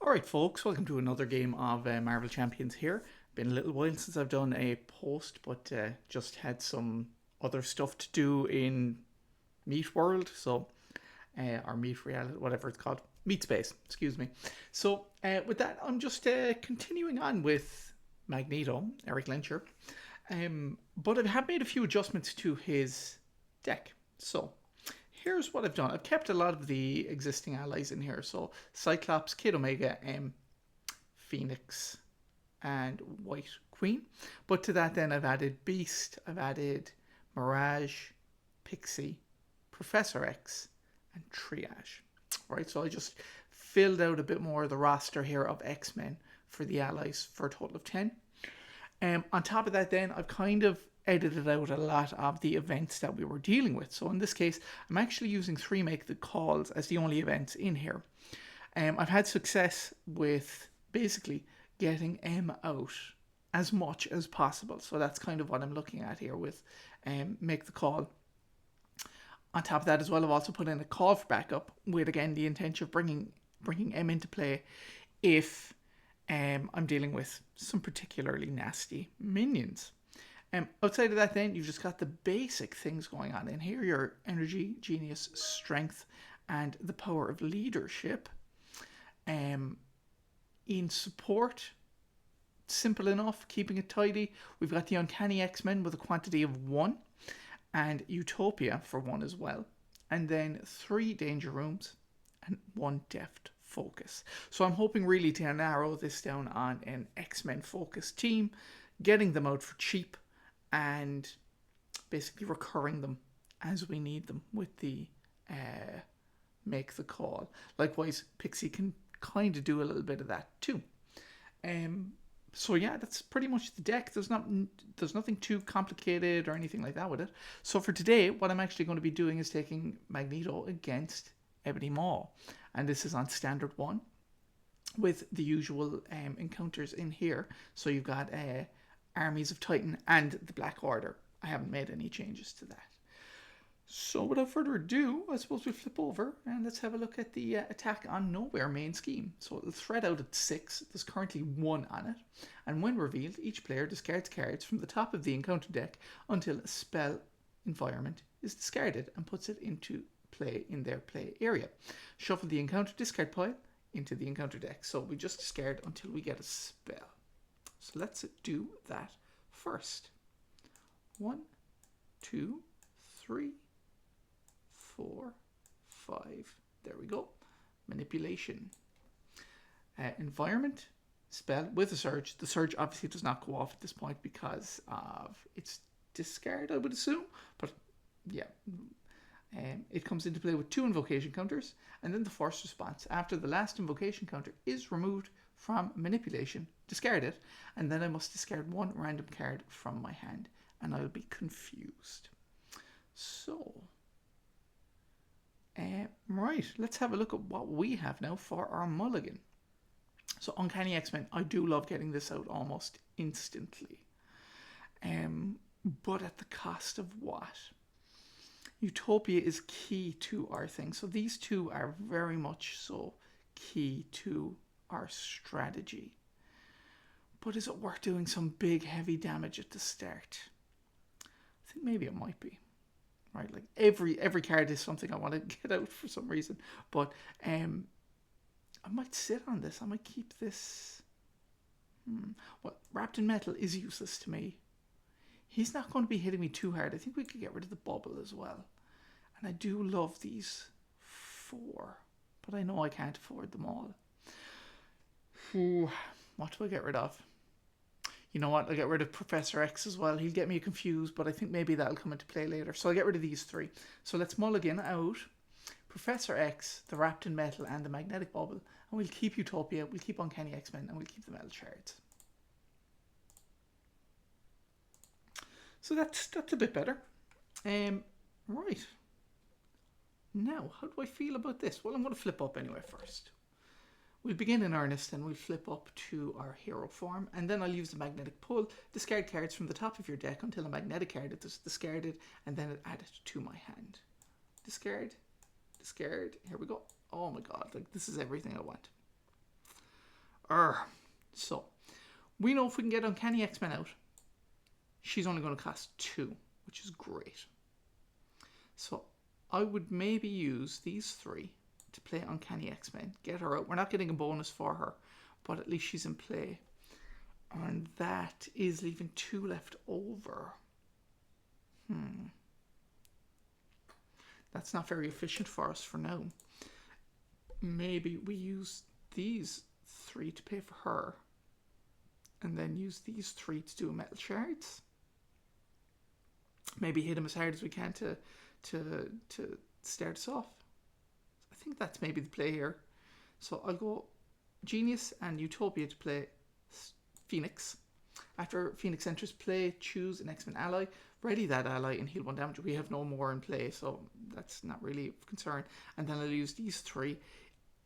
Alright folks, welcome to another game of Marvel Champions here. Been a little while since I've done a post, but just had some other stuff to do in Meat World, or Meat Reality, whatever it's called. Meat Space, excuse me. So with that, I'm just continuing on with Magneto, Eric Lencher. But I have made a few adjustments to his deck. So here's what I've done. I've kept a lot of the existing allies in here. So Cyclops, Kid Omega, Phoenix, and White Queen. But to that then I've added Beast, I've added Mirage, Pixie, Professor X, and Triage. Right, so I just filled out a bit more of the roster here of X-Men for the allies for a total of 10. On top of that then, I've kind of edited out a lot of the events that we were dealing with. So in this case, I'm actually using 3 Make the Calls as the only events in here. I've had success with basically getting M out as much as possible. So that's kind of what I'm looking at here with Make the Call. On top of that as well, I've also put in a call for backup with, again, the intention of bringing M into play if I'm dealing with some particularly nasty minions. Outside of that then, you've just got the basic things going on in here. Your energy, genius, strength, and the power of leadership. In support, simple enough, keeping it tidy. We've got the Uncanny X-Men with a quantity of 1. And Utopia for 1 as well. And then 3 Danger Rooms and 1 Deft Focus. So I'm hoping really to narrow this down on an X-Men focused team, getting them out for cheap, and basically recurring them as we need them with the Make the Call. Likewise, Pixie can kind of do a little bit of that too. So yeah, that's pretty much the deck. There's nothing too complicated or anything like that with it. So for today, what I'm actually going to be doing is taking Magneto against Ebony Maw. And this is on standard 1 with the usual encounters in here. So you've got Armies of Titan and the Black Order. I haven't made any changes to that. So without further ado, I suppose we flip over and let's have a look at the Attack on Nowhere main scheme. So it'll thread out at 6. There's currently 1 on it. And when revealed, each player discards cards from the top of the encounter deck until a spell environment is discarded and puts it into play in their play area. Shuffle the encounter discard pile into the encounter deck. So we just discard until we get a spell. So let's do that first. 1, 2, 3, 4, 5. There we go. Manipulation. Environment. Spell with a surge. The surge obviously does not go off at this point because of its discard, I would assume. But yeah. It comes into play with 2 invocation counters. And then the force response. After the last invocation counter is removed from manipulation, discard it. And then I must discard 1 random card from my hand. And I'll be confused. So... right, let's have a look at what we have now for our mulligan. So Uncanny X-Men, I do love getting this out almost instantly. But at the cost of what? Utopia is key to our thing. So these 2 are very much so key to our strategy. But is it worth doing some big heavy damage at the start? I think maybe it might be. Right, like every card is something I want to get out for some reason. But I might sit on this. I might keep this. Well, Wrapped in Metal is useless to me. He's not going to be hitting me too hard. I think we could get rid of the bubble as well. And I do love these 4. But I know I can't afford them all. What do I get rid of? You know what, I'll get rid of Professor X as well. He'll get me confused, but I think maybe that'll come into play later. So I'll get rid of these 3. So let's mulligan out Professor X, the Wrapped in Metal, and the Magnetic Bubble. And we'll keep Utopia, we'll keep Uncanny X-Men, and we'll keep the Metal Shards. So that's a bit better. Right. Now, how do I feel about this? Well, I'm going to flip up anyway first. We'll begin in earnest and we'll flip up to our hero form, and then I'll use the magnetic pull, discard cards from the top of your deck until a magnetic card is discarded, and then add it to my hand. Discard, discard, here we go. Oh my god, like this is everything I want. So, we know if we can get Uncanny X-Men out, she's only going to cost 2, which is great. So, I would maybe use these 3 to play Uncanny X-Men. Get her out. We're not getting a bonus for her, but at least she's in play. And that is leaving 2 left over. That's not very efficient for us for now. Maybe we use these 3 to pay for her. And then use these 3 to do metal shards. Maybe hit him as hard as we can to start us off. I think that's maybe the play here. So I'll go Genius and Utopia to play Phoenix. After Phoenix enters play, choose an X-Men ally, ready that ally and heal 1 damage. We have no more in play, so that's not really of concern. And then I'll use these 3.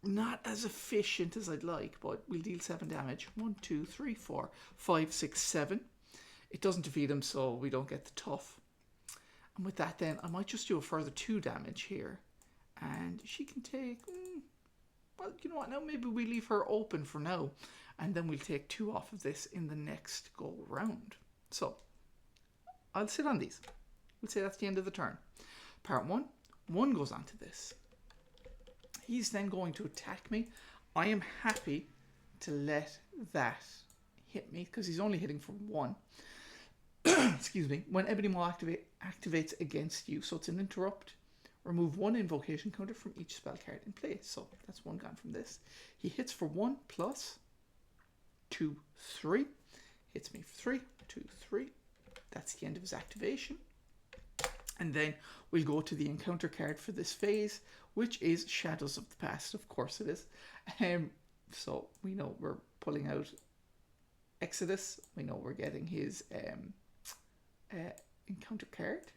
Not as efficient as I'd like, but we'll deal 7 damage. 1, 2, 3, 4, 5, 6, 7. It doesn't defeat him, so we don't get the tough. And with that then, I might just do a further 2 damage here. And she can take... well, you know what? Now maybe we leave her open for now. And then we'll take 2 off of this in the next go round. So, I'll sit on these. We'll say that's the end of the turn. Part 1. 1 goes on to this. He's then going to attack me. I am happy to let that hit me because he's only hitting for 1. Excuse me. When Ebony Maw activates against you, so it's an interrupt. Remove 1 invocation counter from each spell card in play. So that's 1 gone from this. He hits for 1 plus 2, 3. Hits me for 3, 2, 3. That's the end of his activation. And then we'll go to the encounter card for this phase, which is Shadows of the Past. Of course it is. So we know we're pulling out Exodus. We know we're getting his encounter card.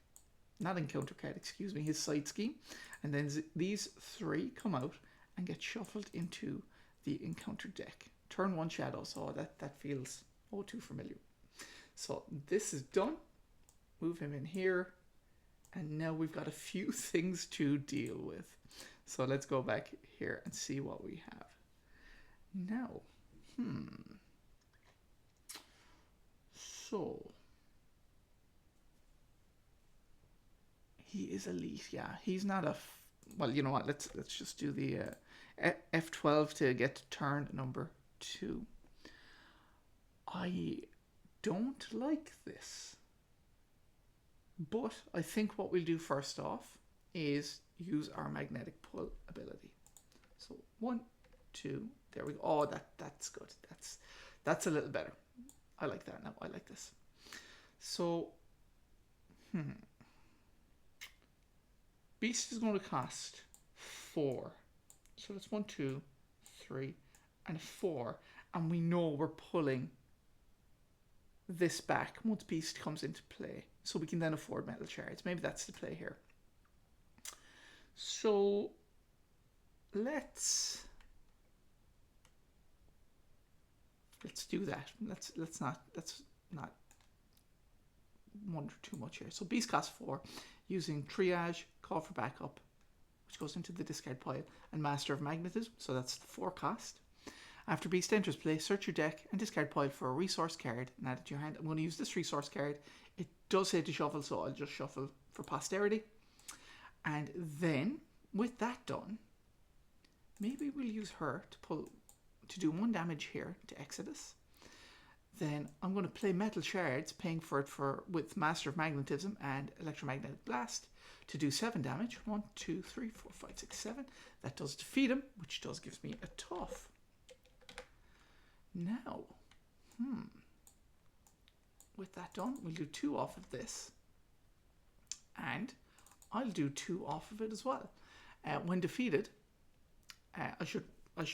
Not encounter card, excuse me, his side scheme. And then these 3 come out and get shuffled into the encounter deck. Turn 1 Shadows. Oh, that feels too familiar. So this is done. Move him in here. And now we've got a few things to deal with. So let's go back here and see what we have. Now, so he is elite. Yeah, he's not a. Well, you know what? Let's just do the F12 to get to turn number 2. I don't like this. But I think what we'll do first off is use our magnetic pull ability. So 1, 2, there we go. Oh, that's good. That's a little better. I like that now. I like this. So, Beast is going to cost 4. So that's 1, 2, 3, and 4. And we know we're pulling this back once Beast comes into play. So we can then afford metal shards. Maybe that's the play here. So let's do that. Let's not wonder too much here. So Beast costs 4, using Triage, Call for Backup, which goes into the discard pile, and Master of Magnetism. So that's the 4 cost. After Beast enters play, search your deck and discard pile for a resource card and add it to your hand. I'm going to use this resource card. It does say to shuffle, so I'll just shuffle for posterity. And then, with that done, maybe we'll use her to do 1 damage here to Exodus. Then I'm going to play Metal Shards, paying for it with Master of Magnetism and Electromagnetic Blast to do 7 damage. 1, 2, 3, 4, 5, 6, 7. That does defeat him, which does give me a tough. Now, with that done, we'll do 2 off of this. And I'll do 2 off of it as well. When defeated, I should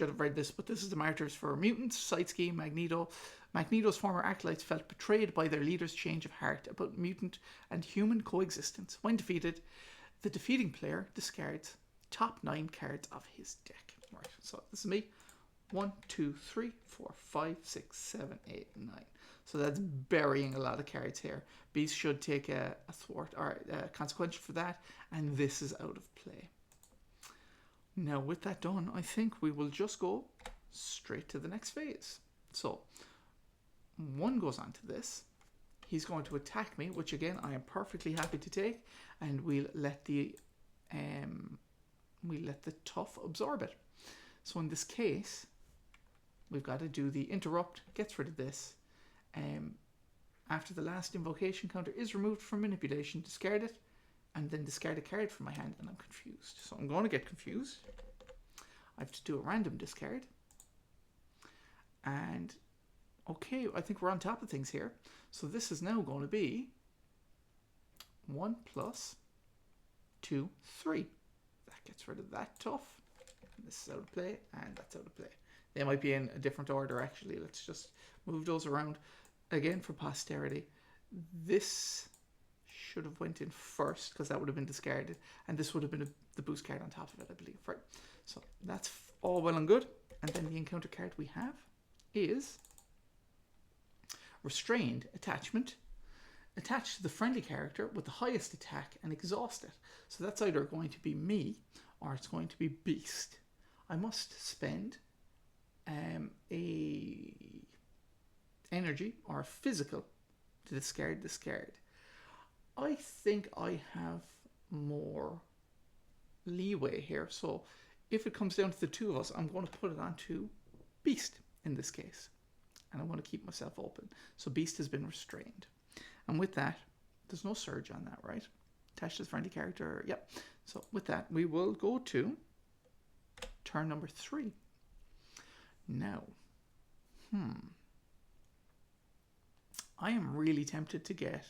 have read this, but this is the martyrs for mutants, side scheme, Magneto. Magneto's former acolytes felt betrayed by their leader's change of heart about mutant and human coexistence. When defeated, the defeating player discards top 9 cards of his deck. Right, so this is me. 1, 2, 3, 4, 5, 6, 7, 8, 9. So that's burying a lot of cards here. Beast should take a thwart or a consequential for that, and this is out of play. Now with that done, I think we will just go straight to the next phase. So 1 goes on to this. He's going to attack me, which again I am perfectly happy to take, and we'll let the tough absorb it. So in this case, we've got to do the interrupt, gets rid of this. After the last invocation counter is removed from manipulation, discard it, and then discard a card from my hand, and I'm confused. So I'm going to get confused. I have to do a random discard. And okay, I think we're on top of things here. So this is now going to be 1 plus 2, 3. That gets rid of that tough. This is out of play, and that's out of play. They might be in a different order, actually. Let's just move those around. Again, for posterity, this should have went in first, because that would have been discarded, and this would have been the boost card on top of it, I believe. Right. So that's all well and good. And then the encounter card we have is Restrained Attachment. Attach to the friendly character with the highest attack and exhaust it. So that's either going to be me or it's going to be Beast. I must spend a energy or a physical to discard this card. I think I have more leeway here. So if it comes down to the two of us, I'm going to put it onto Beast in this case. And I want to keep myself open. So Beast has been restrained. And with that, there's no surge on that, right? Attached to the friendly character. Yep. So with that, we will go to turn number 3. Now, I am really tempted to get...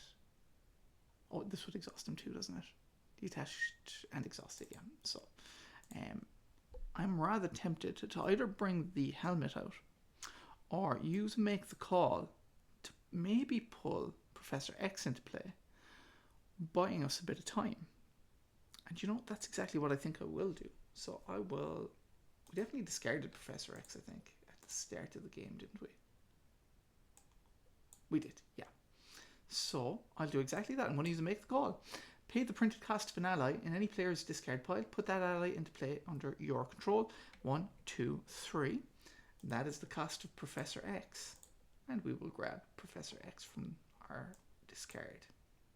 Oh, this would exhaust him too, doesn't it? Detached and exhausted, yeah. So, I'm rather tempted to either bring the helmet out or use Make the Call to maybe pull Professor X into play, buying us a bit of time. And you know, that's exactly what I think I will do. So I will... We definitely discarded Professor X, I think, at the start of the game, didn't we? We did, yeah. So I'll do exactly that. I'm going to use a Make the Call. Pay the printed cost of an ally in any player's discard pile. Put that ally into play under your control. 1, 2, 3. That is the cost of Professor X. And we will grab Professor X from our discard.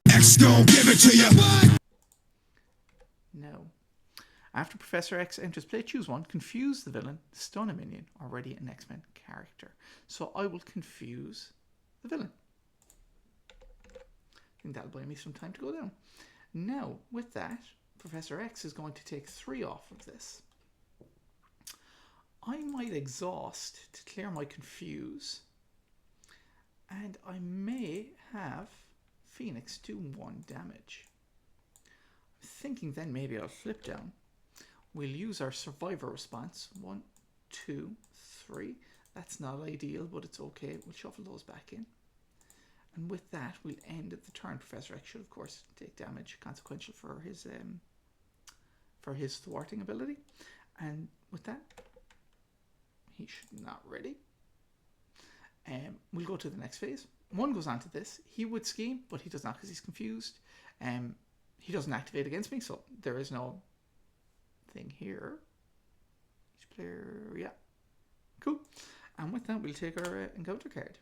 X gon' give it to you. No. After Professor X enters play, choose one. Confuse the villain, stun a minion, already an X-Men character. So I will confuse the villain. I think that'll buy me some time to go down. Now, with that, Professor X is going to take 3 off of this. I might exhaust to clear my confuse. And I may have Phoenix do 1 damage. I'm thinking then maybe I'll flip down. We'll use our survivor response. 1, 2, 3. That's not ideal, but it's okay. We'll shuffle those back in. And with that, we'll end at the turn. Professor X should, of course, take damage, consequential for his thwarting ability. And with that, he should not ready. We'll go to the next phase. 1 goes on to this. He would scheme, but he does not because he's confused. He doesn't activate against me, so there is no thing here. Each player, yeah. Cool. And with that, we'll take our encounter card.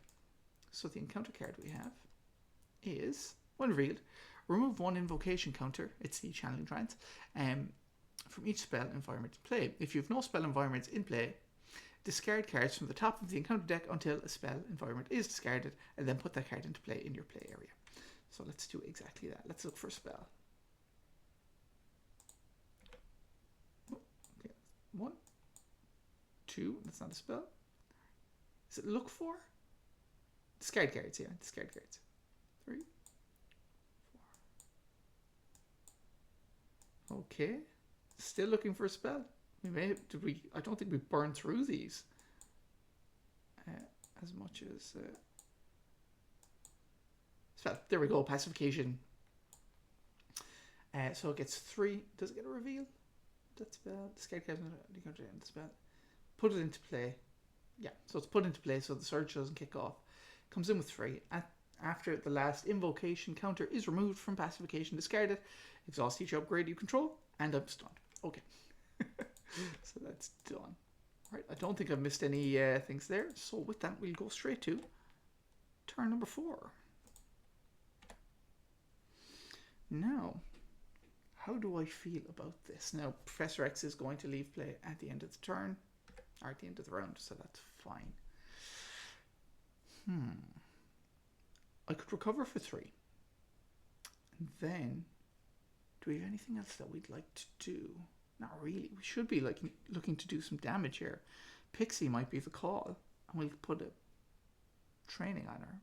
So the encounter card we have is, when revealed, remove 1 invocation counter, it's the channeling trance, from each spell environment in play. If you have no spell environments in play, discard cards from the top of the encounter deck until a spell environment is discarded, and then put that card into play in your play area. So let's do exactly that. Let's look for a spell. Okay. 1, 2, that's not a spell. Is it look for? Discard cards, yeah. Discard cards. 3, 4. Okay. Still looking for a spell. I don't think we burned through these as much as spell. There we go. Pacification. So it gets 3. Does it get a reveal? That spell. Discard cards. The spell. Put it into play. Yeah. So it's put into play, so the surge doesn't kick off. Comes in with 3. After the last invocation counter is removed from pacification, discard it. Exhaust each upgrade you control, and I'm stunned. Okay. So that's done. Right, I don't think I've missed any things there. So with that, we'll go straight to turn number 4. Now, how do I feel about this? Now, Professor X is going to leave play at the end of the turn, or at the end of the round, so that's fine. I could recover for 3. And then, do we have anything else that we'd like to do? Not really. We should be looking to do some damage here. Pixie might be the call, and we'll put a training on her.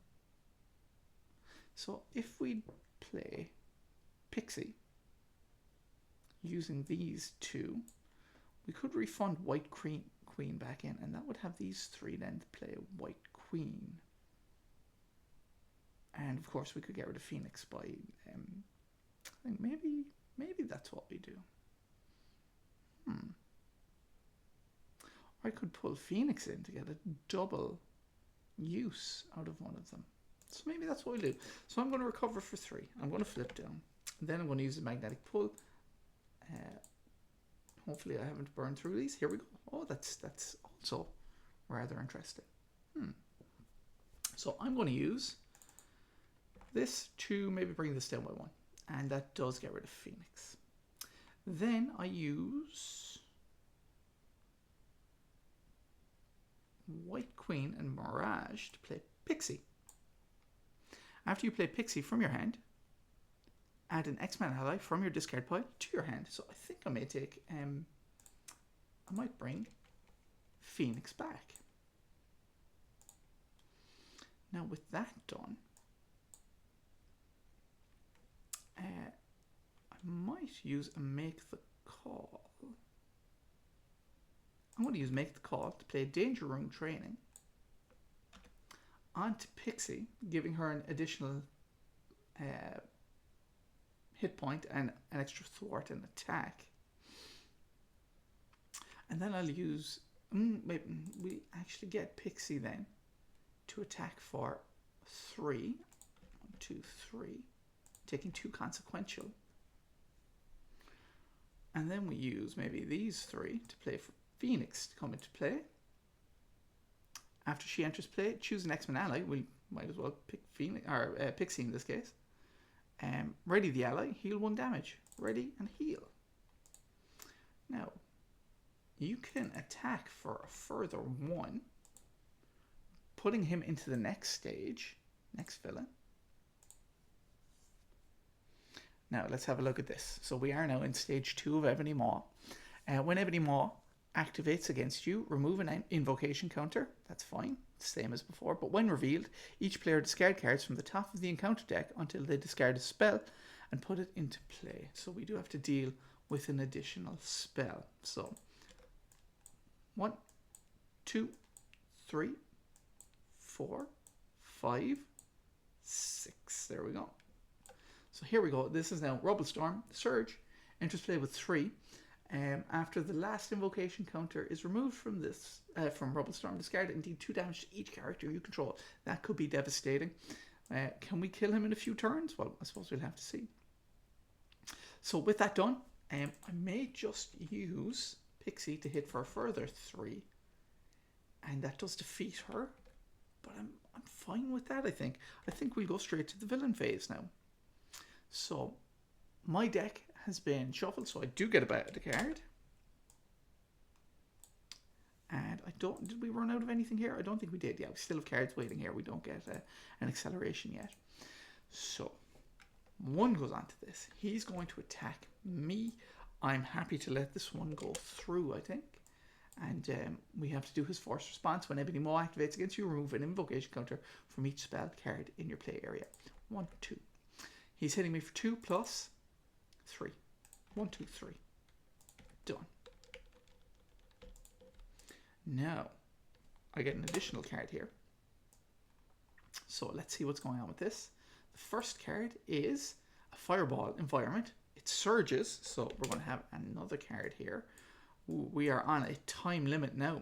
So if we play Pixie using these 2, we could refund White Queen back in, and that would have these 3 then to play White Queen. And of course we could get rid of Phoenix by I think maybe that's what we do. I could pull Phoenix in to get a double use out of one of them. So maybe that's what we'll do. So I'm going to recover for 3. I'm going to flip down. Then I'm going to use the magnetic pull. Hopefully I haven't burned through these. Here we go. Oh, that's also rather interesting. So I'm going to use this to maybe bring this down by 1. And that does get rid of Phoenix. Then I use White Queen and Mirage to play Pixie. After you play Pixie from your hand, add an X-Man ally from your discard pile to your hand. So I think I may take, I might bring Phoenix back. Now with that done, I might use a Make the Call. I'm going to use Make the Call to play Danger Room Training onto Pixie, giving her an additional hit point and an extra thwart and attack. And then I'll use, we actually get Pixie then to attack for 3. 1, 2, 3. Taking 2 consequential. And then we use maybe these 3 to play for Phoenix to come into play. After she enters play, choose an X-Men ally. We might as well pick Phoenix, or Pixie in this case. Ready the ally, heal 1 damage. Ready and heal. Now, you can attack for a further 1, putting him into the next stage, next villain. Now, let's have a look at this. So we are now in stage 2 of Ebony Maw. When Ebony Maw activates against you, remove an invocation counter. That's fine, same as before. But when revealed, each player discard cards from the top of the encounter deck until they discard a spell and put it into play. So we do have to deal with an additional spell. So 1, 2, 3, 4, 5, 6. There we go. So here we go. This is now Rubblestorm. Surge enters play with 3. After the last invocation counter is removed from this, from Rubblestorm, discard it and deal 2 damage to each character you control. That could be devastating. Can we kill him in a few turns? Well, I suppose we'll have to see. So with that done, I may just use Pixie to hit for a further 3. And that does defeat her. But I'm fine with that, I think. I think we'll go straight to the villain phase now. So, my deck has been shuffled, so I do get a battle card. And I don't, did we run out of anything here? I don't think we did. Yeah, we still have cards waiting here. We don't get an acceleration yet. So, 1 goes on to this. He's going to attack me. I'm happy to let this one go through, I think. And we have to do his force response. When Ebony Maw activates against you, remove an invocation counter from each spell card in your play area. 1, 2. He's hitting me for 2 plus 3. 1, 2, 3. Done. Now, I get an additional card here. So let's see what's going on with this. The first card is a fireball environment. It surges, so we're going to have another card here. Ooh, we are on a time limit now.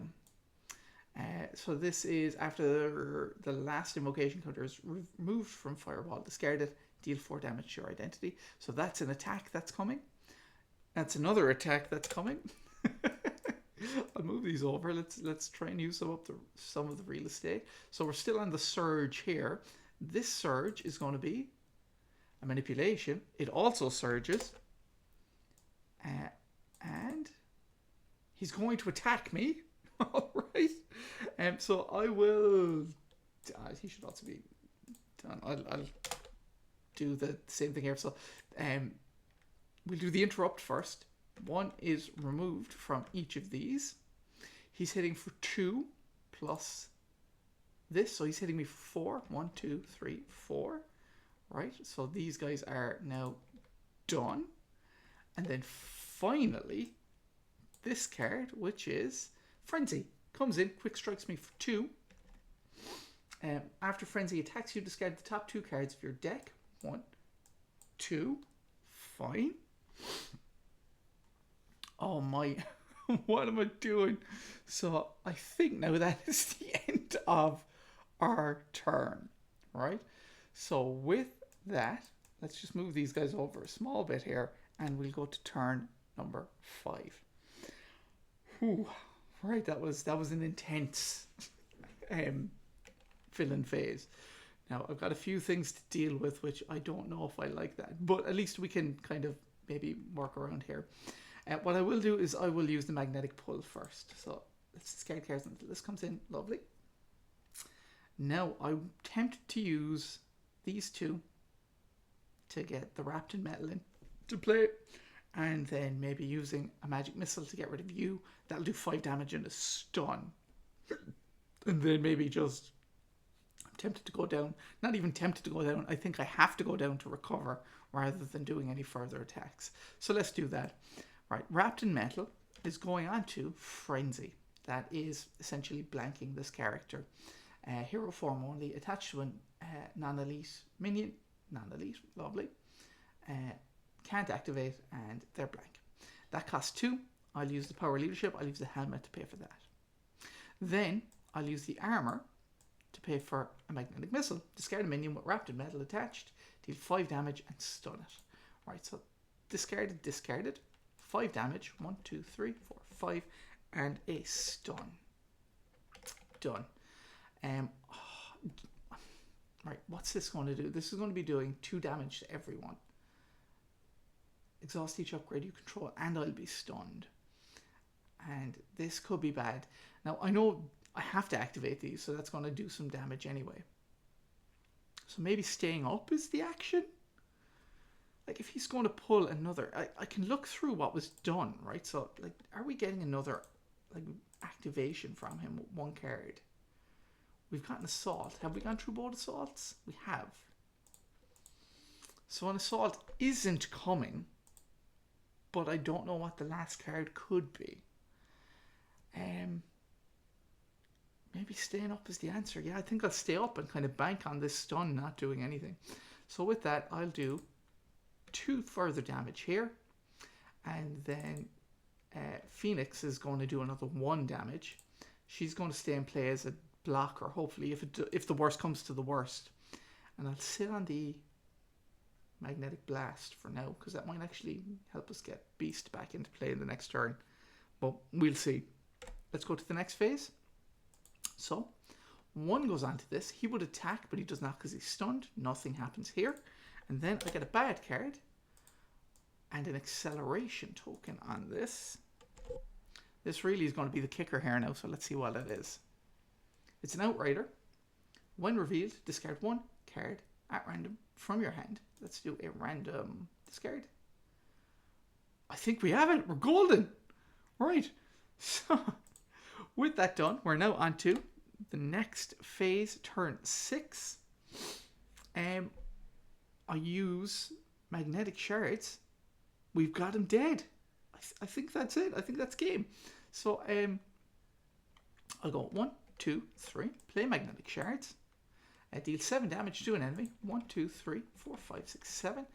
So this is after the last invocation counter is removed from fireball. Discard it. Deal 4 damage to your identity. So that's an attack that's coming. That's another attack that's coming. I'll move these over. Let's try and use some of the real estate. So we're still on the surge here. This surge is going to be a manipulation. It also surges. And he's going to attack me. Alright. So I will... he should also be done. I'll do the same thing here. So we'll do the interrupt first. One is removed from each of these. He's hitting for 2 plus this. So he's hitting me for 4. 1, 2, 3, 4. Right. So these guys are now done. And then finally, this card, which is Frenzy, comes in, quick strikes me for 2. After Frenzy attacks you, discard the top 2 cards of your deck. 1, 2, fine. Oh my, what am I doing? So I think now that is the end of our turn, right? So with that, let's just move these guys over a small bit here, and we'll go to turn number 5. Whew. Right, that was an intense villain phase. Now I've got a few things to deal with, which I don't know if I like that, but at least we can kind of maybe work around here. What I will do is I will use the magnetic pull first. So let's discard cards until this comes in. Lovely. Now I'm tempted to use these 2 to get the wrapped in metal in to play, and then maybe using a magic missile to get rid of you. That'll do 5 damage and a stun. And then maybe just, I'm tempted to go down. Not even tempted to go down. I think I have to go down to recover rather than doing any further attacks. So let's do that. Right, wrapped in metal is going on to Frenzy. That is essentially blanking this character. Hero form only, attached to a non-elite minion. Non-elite, lovely. Can't activate, and they're blank. That costs 2. I'll use the power leadership. I'll use the helmet to pay for that. Then I'll use the armor to pay for a magnetic missile. Discard a minion with wrapped in metal attached. Deal 5 damage and stun it. Right, so discarded, discarded. 5 damage. 1, 2, 3, 4, 5, and a stun. Done. Right, what's this going to do? This is going to be doing 2 damage to everyone. Exhaust each upgrade you control, and I'll be stunned. And this could be bad. Now, I know I have to activate these, so that's going to do some damage anyway. So maybe staying up is the action? Like, if he's going to pull another... I can look through what was done, right? So, like, are we getting another, like, activation from him with 1 card? We've got an assault. Have we gone through both assaults? We have. So an assault isn't coming, but I don't know what the last card could be. Maybe staying up is the answer. Yeah, I think I'll stay up and kind of bank on this stun not doing anything. So with that, I'll do 2 further damage here. And then Phoenix is going to do another 1 damage. She's going to stay in play as a blocker, hopefully, if the worst comes to the worst. And I'll sit on the magnetic blast for now, because that might actually help us get Beast back into play in the next turn. But we'll see. Let's go to the next phase. So 1 goes on to this. He would attack, but he does not because he's stunned. Nothing happens here. And then I get a bad card and an acceleration token on this. This really is going to be the kicker here now, so let's see what it is. It's an Outrider. When revealed, discard 1 card at random from your hand. Let's do a random discard. I think we have it. We're golden. Right. So, with that done, we're now on to the next phase, turn 6. I use magnetic shards. We've got him dead. I think that's it. I think that's game. So, I'll go 1, 2, 3. Play magnetic shards. Deal 7 damage to an enemy. 1, 2, 3, 4, 5, 6, 7.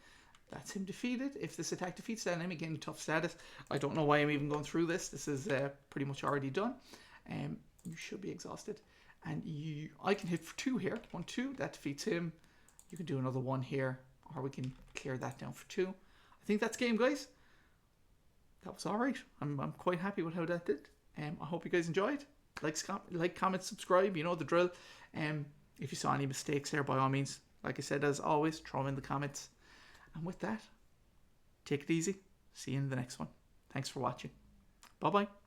That's him defeated. If this attack defeats that enemy, gain tough status. I don't know why I'm even going through this. This is pretty much already done. You should be exhausted. And I can hit for 2 here. 1, 2. That defeats him. You can do another 1 here. Or we can clear that down for 2. I think that's game, guys. That was alright. I'm quite happy with how that did. I hope you guys enjoyed. Like, comment, subscribe. You know the drill. If you saw any mistakes there, by all means, like I said, as always, throw them in the comments. And with that, take it easy. See you in the next one. Thanks for watching. Bye-bye.